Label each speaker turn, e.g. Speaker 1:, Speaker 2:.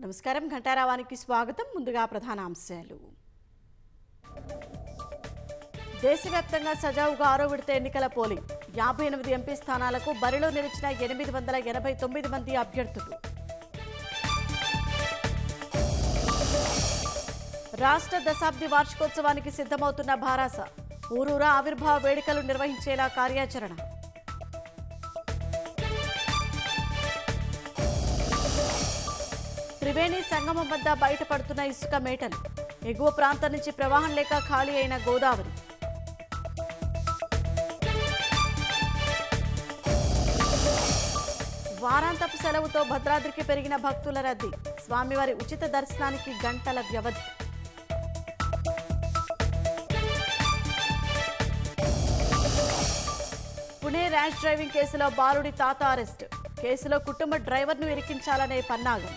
Speaker 1: నమస్కారం ఘంటారావానికి స్వాగతం. ముందుగా ప్రధానాంశాలు. దేశవ్యాప్తంగా సజావుగా 6వ విడత ఎన్నికల పోలింగ్. 58 ఎంపీ స్థానాలకు బరిలో నిలిచిన 889 మంది అభ్యర్థులు. రాష్ట్ర దశాబ్ది వార్షికోత్సవానికి సిద్ధమవుతున్న భారాస. ఊరూరా ఆవిర్భావ వేడుకలు నిర్వహించేలా కార్యాచరణ. త్రివేణి సంగమం వద్ద బయటపడుతున్న ఇసుక మేటలు. ఎగువ ప్రాంతం నుంచి ప్రవాహం లేక ఖాళీ అయిన గోదావరి. వారాంతపు సెలవుతో భద్రాద్రికి పెరిగిన భక్తుల రద్దీ. స్వామివారి ఉచిత దర్శనానికి గంటల వ్యవధి. పుణె ర్యాష్ డ్రైవింగ్ కేసులో బాలుడి తాత అరెస్ట్. కేసులో కుటుంబ డ్రైవర్ను ఇరికించాలనే పన్నాగం.